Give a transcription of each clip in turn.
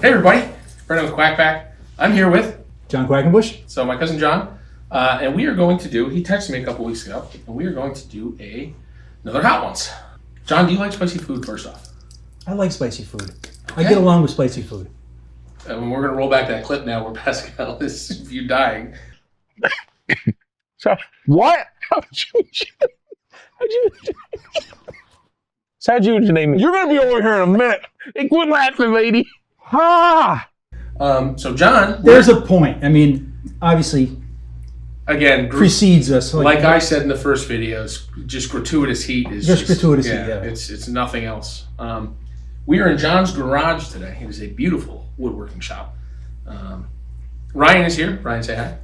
Hey everybody, Brendan with Quackback. I'm here with Jon Quackenbush. So my cousin John, and we are going to do. He texted me a couple weeks ago, and we are going to do another Hot Ones. John, do you like spicy food? First off, I like spicy food. Okay. I get along with spicy food. And we're going to roll back that clip now where Pascal is you dying. So what? How'd you name it? You're gonna be over here in a minute. Hey, quit laughing, lady. Ha! So John, There's a point. I mean, obviously, again precedes us. Like I said in the first videos, just gratuitous heat is just gratuitous heat. Yeah, it's nothing else. We are in John's garage today. It is a beautiful woodworking shop. Ryan is here. Ryan, say hi.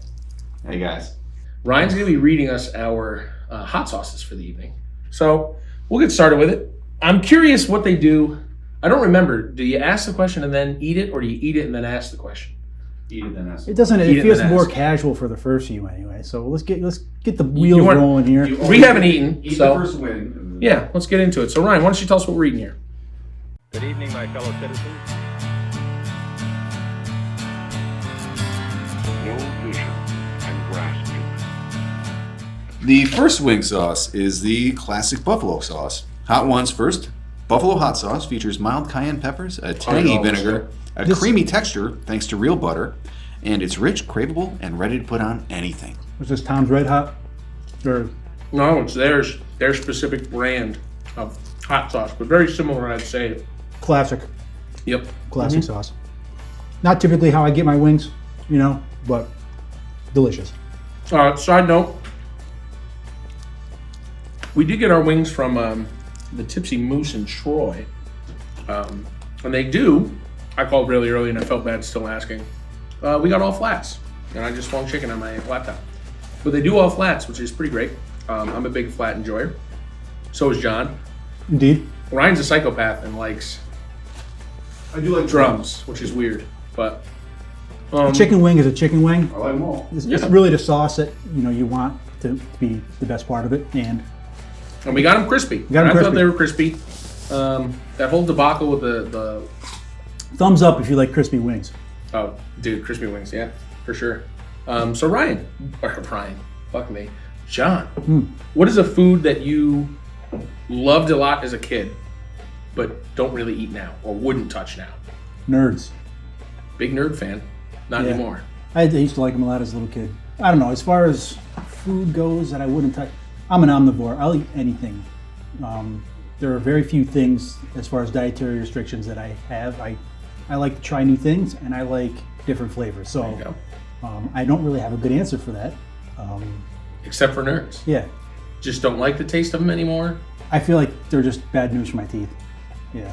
Hey guys. Ryan's going to be reading us our hot sauces for the evening. So we'll get started with it. I'm curious what they do. I don't remember. Do you ask the question and then eat it, or do you eat it and then ask the question? Eat it then ask. It doesn't. Eat It feels and then more ask. casual for the first few anyway. So let's get the wheels rolling here. We haven't eaten, Eat so the first wing. yeah, let's get into it. So Ryan, why don't you tell us what we're eating here? Good evening, my fellow citizens. No vision and grasp it. The first wing sauce is the classic buffalo sauce. Hot Ones first. Buffalo hot sauce features mild cayenne peppers, a tangy vinegar, a creamy texture thanks to real butter, and it's rich, craveable, and ready to put on anything. Was this Tom's Red Hot? Or No, it's their specific brand of hot sauce, but very similar, I'd say. classic Yep. sauce. Not typically how I get my wings, but delicious. Side note, we did get our wings from the Tipsy Moose in Troy. And they do, I called really early and I felt bad still asking. We got all flats, and I just swung chicken on my laptop. But they do all flats, which is pretty great. I'm a big flat enjoyer. So is John. Indeed. Ryan's a psychopath and likes I do like drums, which is weird. But A chicken wing is a chicken wing. I like them all. It's really the sauce that you want to be the best part of it, and we got them crispy. got 'em I thought crispy. they were crispy. That whole debacle with the thumbs up if you like crispy wings. oh, dude, crispy wings, yeah, for sure. So Ryan, fuck me, John, what is a food that you loved a lot as a kid, but don't really eat now or wouldn't touch now? Nerds. Big nerd fan, not Yeah. anymore. I used to like them a lot as a little kid. I don't know. As far as food goes that I wouldn't touch, I'm an omnivore. I'll eat anything. There are very few things as far as dietary restrictions that I have. I like to try new things, and I like different flavors. There you So go. I don't really have a good answer for that. Except for nerds, Yeah, just don't like the taste of them anymore. I feel like they're just bad news for my teeth. Yeah,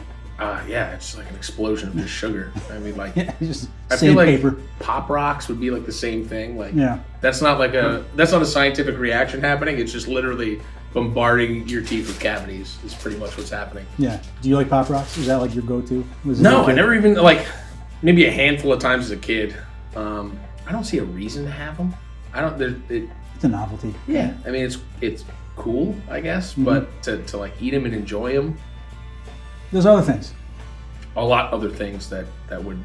Yeah, it's like an explosion of just sugar. I mean, like, yeah, just I feel like sandpaper. Pop Rocks would be like the same thing. Like, Yeah. that's not a scientific reaction happening. It's just literally bombarding your teeth with cavities. Is pretty much what's happening. Yeah. Do you like Pop Rocks? Is that like your go-to? No, I never even maybe a handful of times as a kid. I don't see a reason to have them. I don't. It's a novelty. Yeah, I mean it's cool, I guess, but to like eat them and enjoy them, There's other things. a lot other things that would.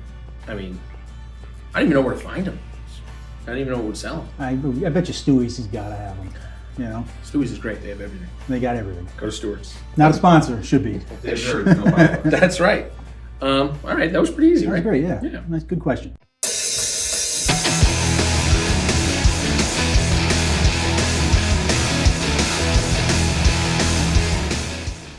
I mean, I don't even know where to find them. I don't even know what would sell them. I bet you Stewie's has got to have them. Stewie's is great. They have everything. They got everything. Go to Stewart's. Not a sponsor, should be. That's right. All right, that was pretty easy, That was right? great, yeah. Yeah. Nice, good question.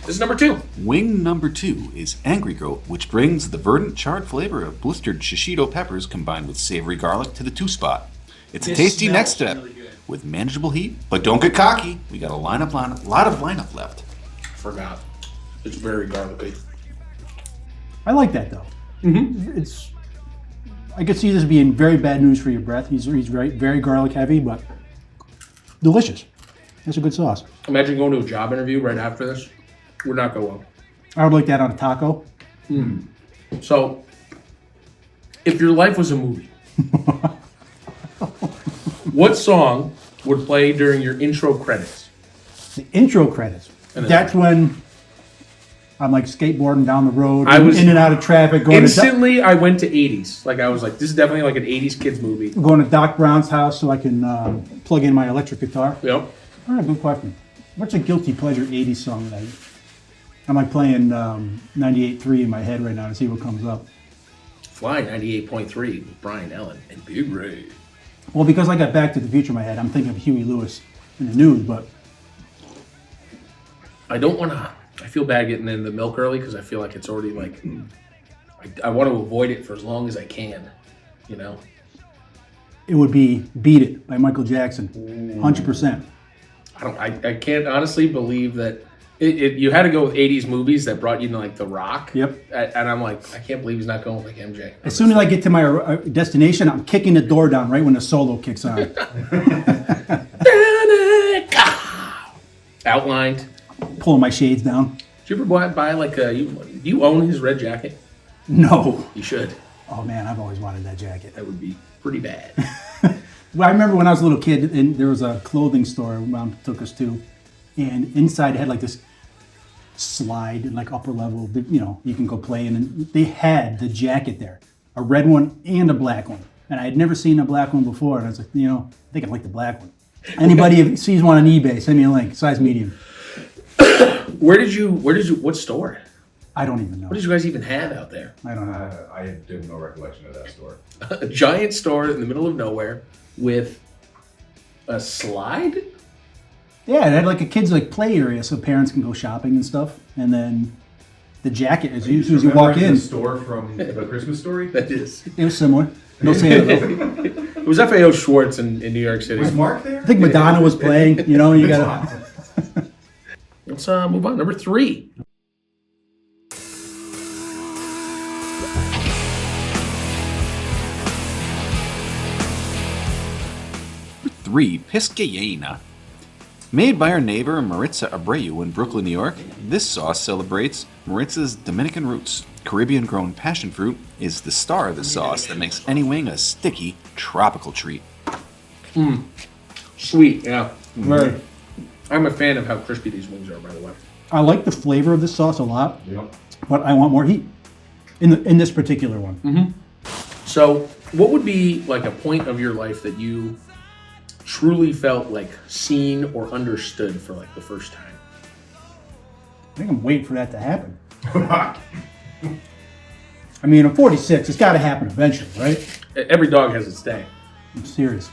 This is number 2. Wing number 2 is Angry Goat, which brings the verdant charred flavor of blistered shishito peppers combined with savory garlic to the 2-spot. It's a tasty next step with manageable heat, but don't get cocky. We got a lot of lineup left. Forgot. It's very garlicky. I like that though. It's. I could see this being very bad news for your breath. He's very garlic heavy, but delicious. That's a good sauce. Imagine going to a job interview right after this. Would not go well. I would like that on a taco. So, if your life was a movie, what song would play during your intro credits? The intro credits. And then- That's when I'm like skateboarding down the road, I was in and out of traffic, instantly. I went to 80s. Like I was like, this is definitely like an 80s kids movie. going to Doc Brown's house so I can plug in my electric guitar. Yep. All right, good question. What's a guilty pleasure 80s song that I'm like playing 98.3 in my head right now to see what comes up? Fly 98.3 with Brian Ellen and Big Ray. Well, because I got Back to the Future in my head, I'm thinking of Huey Lewis in the news, but I don't want to. I feel bad getting in the milk early because I feel like it's already like. I want to avoid it for as long as I can, you know. it would be Beat It by Michael Jackson. 100%. I can't honestly believe that you had to go with 80s movies that brought you to like The Rock. Yep. And I'm like, I can't believe he's not going with like MJ. As soon as I get to my destination, I'm kicking the door down right when the solo kicks on. Outlined. Pulling my shades down. Did you ever buy like you own his red jacket? No. You should. Oh man, I've always wanted that jacket. That would be pretty bad. Well, I remember when I was a little kid, and there was a clothing store Mom took us to, and inside it had like this slide, like upper level, you know, you can go play in, and they had the jacket there, a red one and a black one, and I had never seen a black one before, and I was like, you know, I think I like the black one. Anybody who sees one on eBay, send me a link, size medium. What store? I don't even know. What did you guys even have out there? I don't know. I have no recollection of that store. A giant store in the middle of nowhere with a slide? Yeah, it had like a kids like play area so parents can go shopping and stuff, and then the jacket as soon as you walk in. The store from The Christmas Story? That is. It was similar. No Santa though. It was FAO Schwartz in New York City. Was Mark there? I think Madonna was playing, you know, you gotta. Let's move on. Number 3. Number 3, Piscayena. Made by our neighbor Maritza Abreu in Brooklyn, New York, this sauce celebrates Maritza's Dominican roots. Caribbean-grown passion fruit is the star of the sauce that makes any wing a sticky, tropical treat. Sweet, yeah. Very. I'm a fan of how crispy these wings are, by the way. I like the flavor of this sauce a lot, Yep. but I want more heat in this particular one. So, what would be like a point of your life that you truly felt like seen or understood for like the first time? I think I'm waiting for that to happen. I mean, I'm 46. It's got to happen eventually, right? Every dog has its day. I'm serious.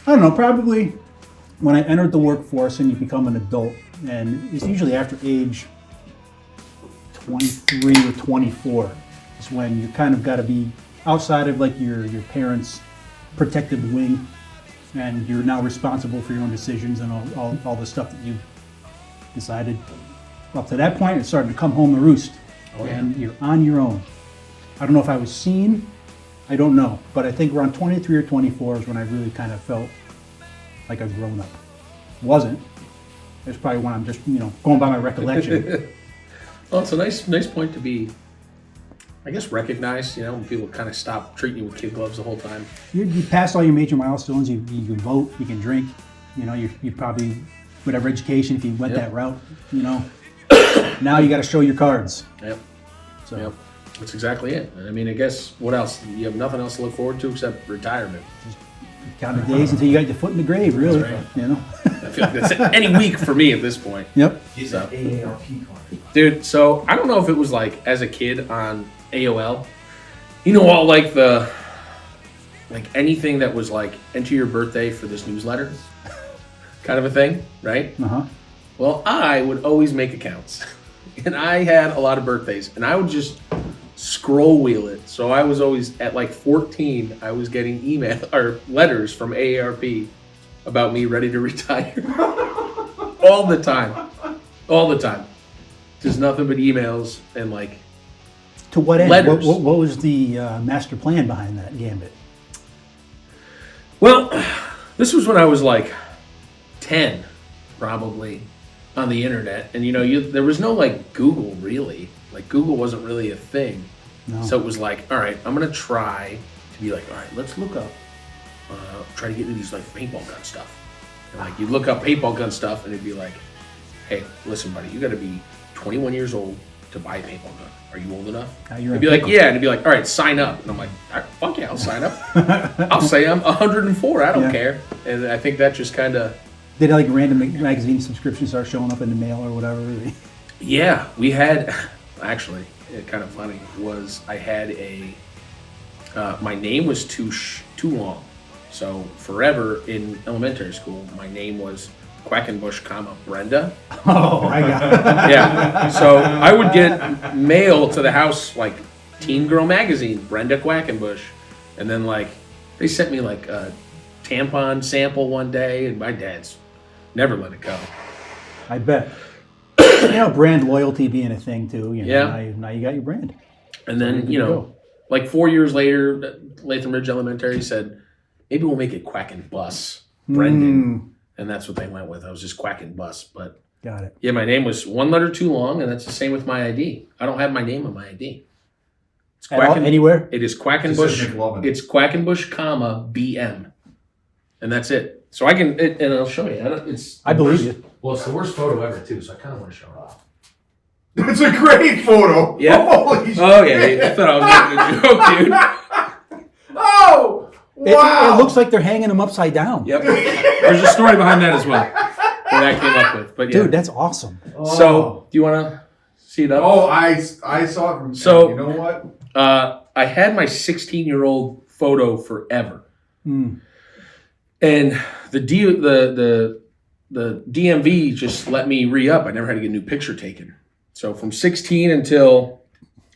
I don't know. Probably when I entered the workforce and you become an adult, and it's usually after age 23 or 24 is when you kind of got to be outside of like your parents' protected wing, and you're now responsible for your own decisions and all the stuff that you decided. Up to that point, it's starting to come home to roost, and you're on your own. I don't know if I was seen. I don't know, but I think around 23 or 24 is when I really kind of felt like a grown-up. Wasn't. It's probably when I'm just, you know, going by my recollection. Well, it's a nice point to be, I guess, recognized. You know, when people kind of stop treating you with kid gloves the whole time. You passed all your major milestones. You can vote. You can drink. You know, you probably whatever education if you went that route. You know, now you got to show your cards. Yep. So Yep. That's exactly it. I mean, I guess what else? You have nothing else to look forward to except retirement. count the days until you got your foot in the grave. Really, That's right. you know. I feel like that's any week for me at this point. Yep. He's an AARP card. Dude, so I don't know if it was like as a kid on AOL, you know, all like anything that was like enter your birthday for this newsletter kind of a thing, right? Uh-huh. Well, I would always make accounts, and I had a lot of birthdays, and I would just scroll wheel it. So I was always at like 14, I was getting email or letters from AARP about me ready to retire. All the time. Just nothing but emails and like To what end? Letters. What was the master plan behind that gambit? Well, this was when I was like 10, probably, on the internet. And, you know, there was no, like, Google, really. Like, Google wasn't really a thing. No. So it was like, all right, I'm going to try to be like, all right, let's look up, try to get into these, like, paintball gun stuff. And, like, you'd look up paintball gun stuff, and it'd be like, hey, listen, buddy, you got to be 21 years old to buy a paintball gun. Are you old enough? You're He'd be like, yeah. And he'd be like, all right, sign up. And I'm like, all right, fuck yeah, I'll sign up. I'll say I'm 104. I don't care. And I think that just kind of... Did like random magazine subscriptions start showing up in the mail or whatever? Yeah, we had... Actually, kind of funny was I had a... my name was too long. So forever in elementary school, my name was Quackenbush, Brenda. Oh, I got it. Yeah. So I would get mail to the house, like Teen Girl magazine, Brenda Quackenbush. And then like they sent me like a tampon sample one day, and my dad's never let it go. I bet. Brand loyalty being a thing too. Now you got your brand. And then, like 4 years later, Latham Ridge Elementary said, maybe we'll make it Quackenbus, Brendan. And that's what they went with. I was just Quackenbus. But got it. Yeah, my name was one letter too long, and that's the same with my ID. I don't have my name on my ID. It's anywhere? It is Quackenbush. It's Quackenbush, BM. And that's it. So I can, and I'll show you. I believe you. Well, it's the worst photo ever, too, so I kind of want to show it off. It's a great photo. Yeah. Holy shit. Oh, yeah. I thought I was making a joke, dude. Oh, wow. It looks like they're hanging them upside down. Yep. There's a story behind that as well. That I came up with. But yeah. Dude, that's awesome. So, do you want to see it up? Oh, I saw it from. So, you know what? I had my 16-year-old photo forever, and the DMV just let me re-up. I never had to get a new picture taken. So from 16 until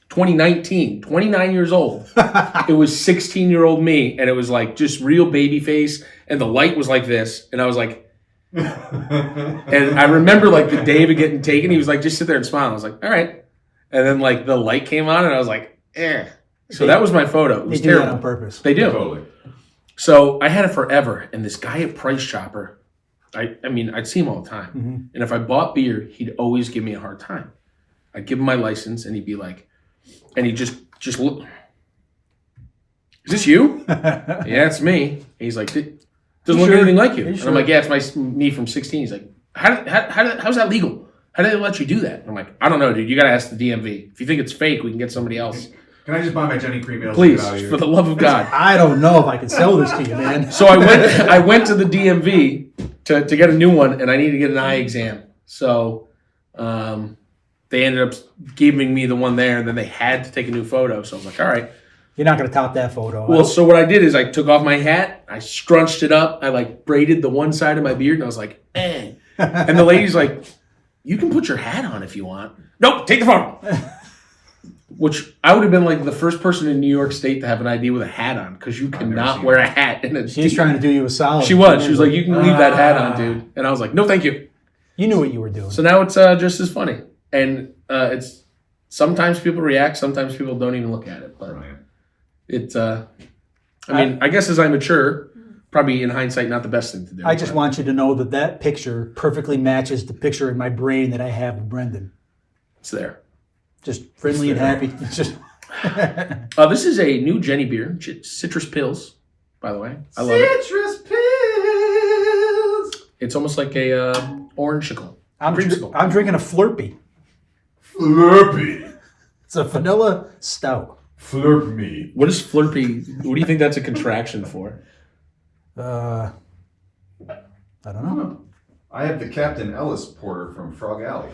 2019, 29 years old, it was 16-year-old me, and it was like just real baby face, and the light was like this, and I was like, and I remember like the day of it getting taken, he was like, just sit there and smile. I was like, all right. And then like the light came on, and I was like, eh. So that was my photo. It was they do terrible. that on purpose. They do. Totally. So I had it forever, and this guy at Price Chopper, I mean, I'd see him all the time. Mm-hmm. And if I bought beer, he'd always give me a hard time. I'd give him my license, and he'd be like, and he'd just look. Is this you? Yeah, it's me. And he's like, doesn't look anything like you. And I'm like, yeah, it's me from 16. He's like, how's that legal? How did they let you do that? And I'm like, I don't know, dude. You got to ask the DMV. If you think it's fake, we can get somebody else. Can I just buy my Jenny Cream Ales? Please, for the love of God. I don't know if I can sell this to you, man. So I went to the DMV to get a new one, and I needed to get an eye exam. So they ended up giving me the one there, and then they had to take a new photo. So I was like, all right. You're not going to top that photo. Well, so what I did is I took off my hat, I scrunched it up, I like braided the one side of my beard, and I was like, eh. And the lady's like, you can put your hat on if you want. Nope, take the photo. Which I would have been like the first person in New York State to have an ID with a hat on, because you cannot wear a hat in a She's trying to do you a solid. She was like, you can leave that hat on, dude. And I was like, no, thank you. You knew what you were doing. So now it's just as funny. And it's sometimes people react, sometimes people don't even look at it. But it's, I guess as I mature, probably in hindsight, not the best thing to do. I just want you to know that picture perfectly matches the picture in my brain that I have of Brendan. It's there. Just friendly and happy. Just this is a new Jenny beer, Citrus Pills, by the way. I love it. Citrus Pills. It's almost like a orange-icle. I'm drinking a Flurpee. Flurpee. It's a vanilla stout. Flurp me. What is Flurpee? What do you think that's a contraction for? I don't know. I have the Captain Ellis Porter from Frog Alley.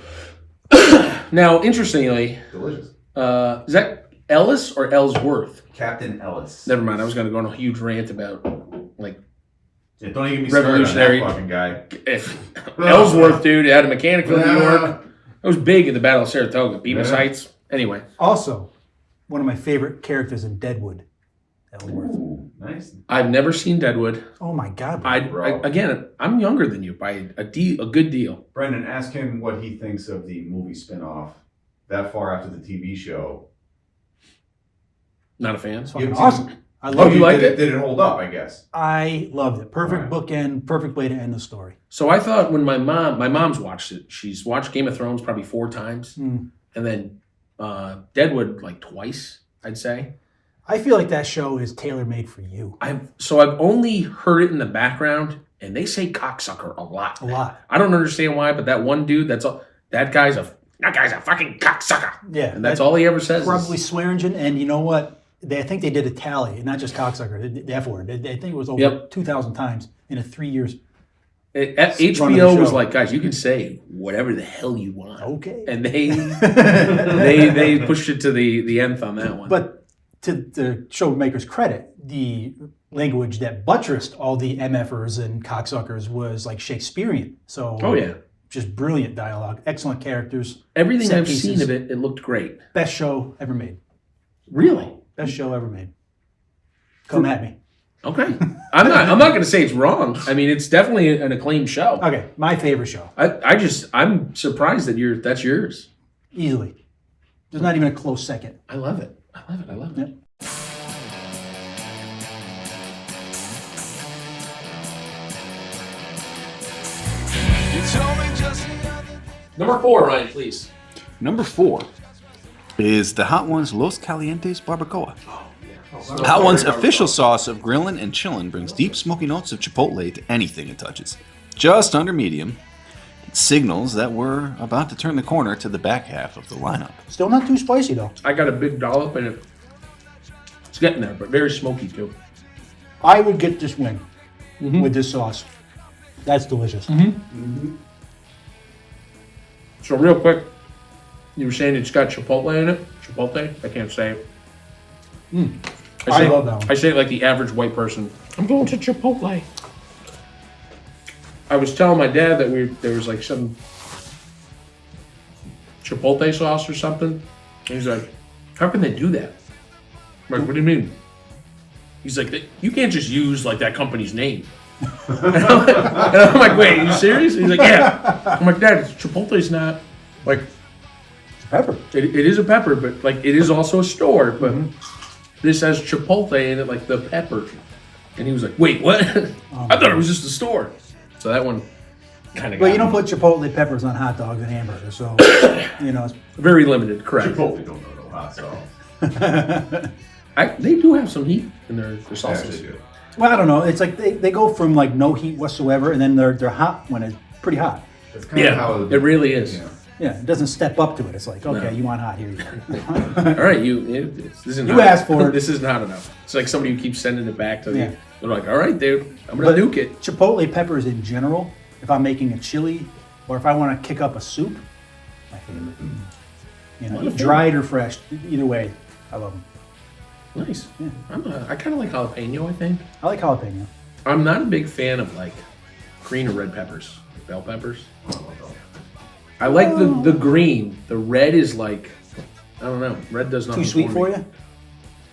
Now, interestingly, Delicious. Is that Ellis or Ellsworth? Captain Ellis. Never mind. I was going to go on a huge rant about like Yeah, don't even get me revolutionary started on that fucking guy. Ellsworth, dude, out of Mechanicville, New York. It was big in the Battle of Saratoga. Bemis Heights. Anyway. Also, one of my favorite characters in Deadwood. Ellsworth. Nice. I've never seen Deadwood. Oh my God. Again, I'm younger than you by a good deal. Brendan, ask him what he thinks of the movie spinoff that far after the TV show. Not a fan. It's fucking awesome. I love you liked it? Did it hold up, I guess? I loved it. Perfect bookend, perfect way to end the story. So I thought when my mom's watched it, she's watched Game of Thrones probably 4 times, and then Deadwood like twice, I'd say. I feel like that show is tailor-made for you. I've only heard it in the background, and they say cocksucker a lot. A lot. I don't understand why, but that one dude, that guy's a that guy's a fucking cocksucker. Yeah, And that's all he ever says. Probably swearing, and you know what? I think they did a tally, not just cocksucker, the F word. I think it was over 2,000 times in 3 years. HBO was like, guys, you can say whatever the hell you want. Okay. And they pushed it to the nth on that one. But to the showmaker's credit, the language that buttressed all the MFers and cocksuckers was like Shakespearean. So just brilliant dialogue, excellent characters. Everything I've seen of it, it looked great. Best show ever made. Really? Best show ever made. Come at me. Okay. I'm not going to say it's wrong. I mean, it's definitely an acclaimed show. Okay, my favorite show. I'm surprised that that's yours. Easily. There's not even a close second. I love it. I love it. Yep. Number 4, Ryan, please. Number 4 is the Hot Ones Los Calientes Barbacoa. Hot One's official sauce of grillin' and chillin' brings deep smoky notes of chipotle to anything it touches. Just under medium, it signals that we're about to turn the corner to the back half of the lineup. Still not too spicy though. I got a big dollop and it's getting there, but very smoky too. I would get this wing with this sauce. That's delicious. So real quick, you were saying it's got chipotle in it? Chipotle? I can't say it. I love that one. I say it like the average white person. I'm going to Chipotle. I was telling my dad that there was like some Chipotle sauce or something. And he's like, how can they do that? I'm like, what do you mean? He's like, you can't just use like that company's name. And I'm like, wait, are you serious? He's like, yeah. I'm like, Dad, Chipotle's not like It's pepper. it is a pepper, but like it is also a store. But this has Chipotle in it, like the pepper. And he was like, wait, what? I thought it was just a store. So that one kind of. But you don't put Chipotle peppers on hot dogs and hamburgers, so it's very limited, correct? Chipotle don't know no hot sauce. They do have some heat in their sauces. Actually do. well, I don't know. It's like they go from like no heat whatsoever, and then they're hot when it's pretty hot. It's kind of how It really is. Yeah, it doesn't step up to it. It's like, okay, No. you want hot, here you go. All right, this isn't. You asked for it. This is not enough. It's like somebody who keeps sending it back to Yeah. the. They're like, all right, dude, I'm gonna nuke it. Chipotle peppers in general, if I'm making a chili or if I want to kick up a soup, my favorite. Dried or fresh, either way, I love them. Nice. Yeah. I kind of like jalapeno. I think I like jalapeno. I'm not a big fan of like green or red peppers, bell peppers. I like the green. The red is like, I don't know. Red does not. Too sweet for you?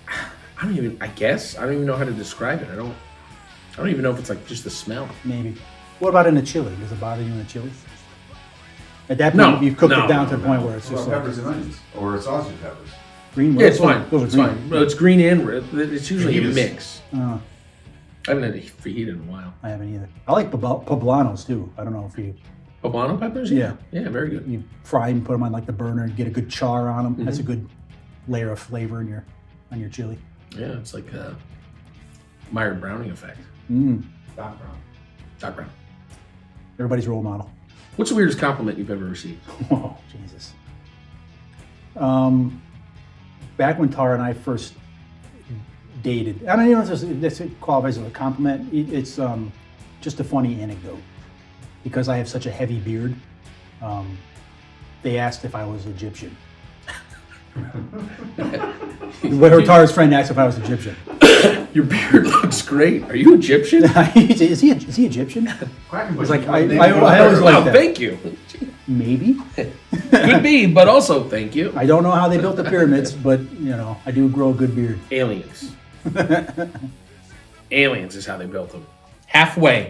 I don't even. I guess I don't even know how to describe it. I don't even know if it's like just the smell. Maybe. What about in a chili? Does it bother you in a chili? At that point, you've cooked it down to the point where it's What just about like peppers and onions or sausage peppers? green. Yeah, it's fine. Those are It's green. fine. Well, it's green and red. It's usually a Fajitas. mix. Oh, I haven't had a fajita in a while. I haven't either. I like poblanos too. I don't know if you Poblano peppers? Yeah. Yeah, very good. fry them, put them on like the burner, and get a good char on them. Mm-hmm. That's a good layer of flavor on your chili. Yeah, it's like a Meyer Browning effect. Doc Brown. Doc Brown. Everybody's role model. What's the weirdest compliment you've ever received? Oh, Jesus. Back when Tara and I first dated, I don't know if this qualifies as a compliment. It's just a funny anecdote. Because I have such a heavy beard, they asked if I was Egyptian. Well, Tara's friend asked if I was Egyptian. Your beard looks great. Are you Egyptian? is he Egyptian? Quackenbush. It's like is I name always like Oh, that. thank you. Maybe. Could be, but also thank you. I don't know how they built the pyramids, but I do grow a good beard. Aliens. Aliens is how they built them. Halfway.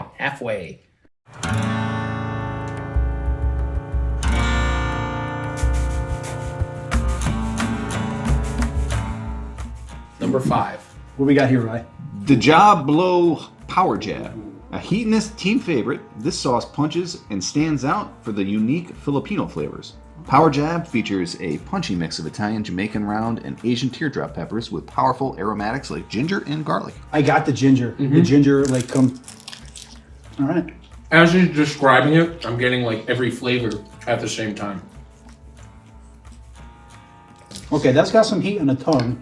Number 5. What we got here, Rye? The Jablo Power Jab. A hedonist team favorite, this sauce punches and stands out for the unique Filipino flavors. Power Jab features a punchy mix of Italian, Jamaican round, and Asian teardrop peppers with powerful aromatics like ginger and garlic. I got the ginger. The ginger, all right. As you're describing it, I'm getting like every flavor at the same time. Okay, that's got some heat on the tongue.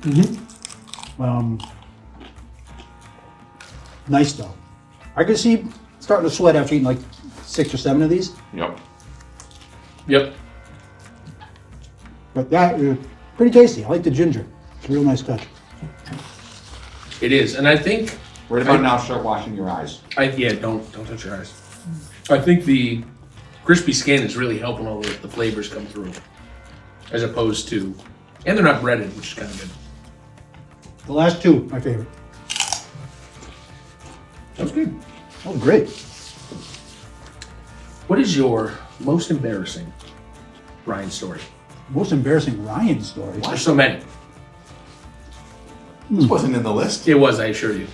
Nice though. I can see starting to sweat after eating like 6 or 7 of these. Yep. Yep. But that is pretty tasty. I like the ginger. It's a real nice touch. It is, and I think Right about now, start washing your eyes. don't touch your eyes. I think the crispy skin is really helping all the flavors come through, as opposed to, and they're not breaded, which is kind of good. The last 2, my favorite. That was good. Oh, great. What is your most embarrassing Ryan story? Most embarrassing Ryan story. There's so many. This wasn't in the list. It was, I assure you.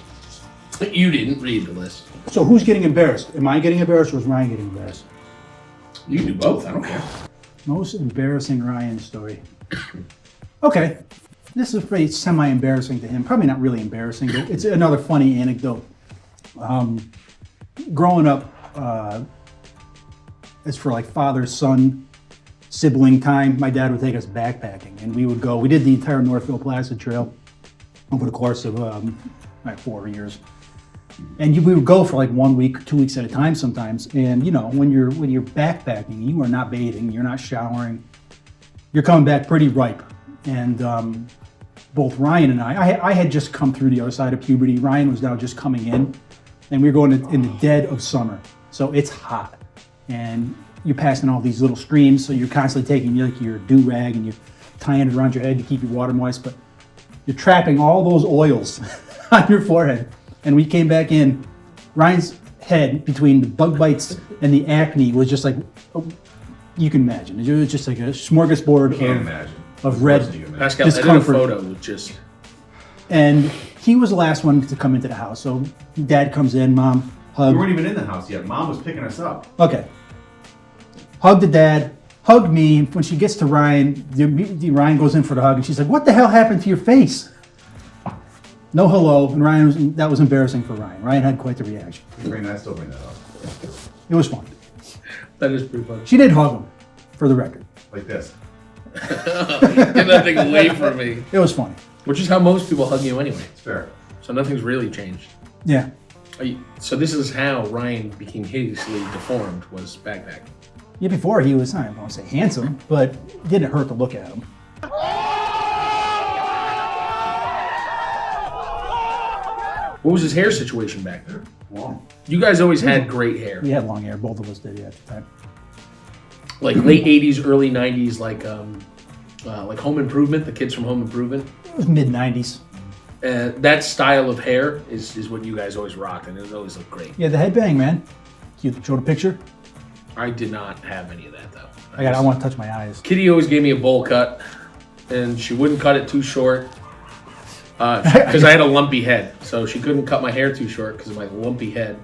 You didn't read the list. So who's getting embarrassed? Am I getting embarrassed or is Ryan getting embarrassed? You can do both. I don't care. Most embarrassing Ryan story. Okay. This is pretty semi-embarrassing to him. Probably not really embarrassing, but it's another funny anecdote. Growing up, as for like father-son sibling time, my dad would take us backpacking and we would go, we did the entire Northville Placid Trail over the course of like 4 years. And we would go for like 1 week, 2 weeks at a time sometimes. And you know, when you're backpacking, you are not bathing, you're not showering, you're coming back pretty ripe. And both Ryan and I had just come through the other side of puberty. Ryan was now just coming in, and we were going in the dead of summer, so it's hot, and you're passing all these little streams, so you're constantly taking like your do-rag and you're tying it around your head to keep your water moist, but you're trapping all those oils on your forehead. And we came back in, Ryan's head between the bug bites and the acne was just like, you can imagine, it was just like a smorgasbord Can't imagine. of red Pascal, I did a discomfort. photo with just... And he was the last one to come into the house. So dad comes in, mom, We hug. weren't even in the house yet. Mom was picking us up. Okay. Hug the dad, hug me. When she gets to Ryan, Ryan goes in for the hug and she's like, what the hell happened to your face? No hello. And that was embarrassing for Ryan. Ryan had quite the reaction. I still bring that up. It was fun. That is pretty funny. She did hug him, for the record. Like this. Get that thing away from me. It was funny. Which is how most people hug you anyway. It's fair. So nothing's really changed. Yeah. So this is how Ryan became hideously deformed, was backpacking. Yeah, before he was, I don't want to say handsome, but it didn't hurt to look at him. What was his hair situation back there? Long. You guys always had great hair. We had long hair, both of us did, yeah, at the time. Like late 80s, early 90s, like Home Improvement, the kids from Home Improvement. It was mid-90s. That style of hair is what you guys always rocked, and it always looked great. Yeah, the headbang, man. You showed a picture? I did not have any of that, though. I want to touch my eyes. Kitty always gave me a bowl cut, and she wouldn't cut it too short because I had a lumpy head. So she couldn't cut my hair too short because of my lumpy head,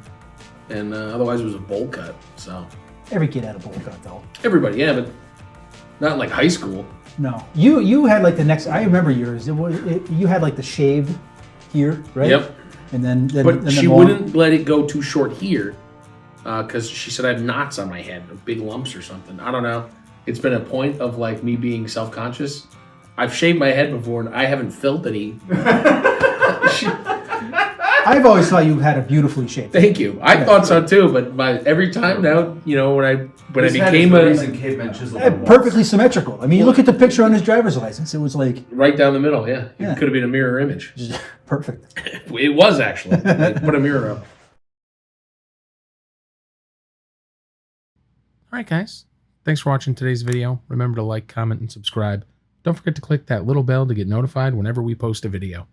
and otherwise it was a bowl cut. So Every kid had a bowl cut, though. everybody, yeah, but not in like high school. No. You had like the next, I remember yours. You had like the shaved here, right? Yep. And then But she wouldn't let it go too short here because she said I had knots on my head, or big lumps or something. I don't know. It's been a point of like me being self-conscious. I've shaved my head before and I haven't felt any. I've always thought you had a beautifully shaped. Thank you. I thought so too, but every time now, you know, when I became Perfectly symmetrical. I mean, you look at the picture on his driver's license. It was like right down the middle. Yeah, Yeah. it could have been a mirror image. perfect. It was actually. They put a mirror up. All right, guys. Thanks for watching today's video. Remember to like, comment, and subscribe. Don't forget to click that little bell to get notified whenever we post a video.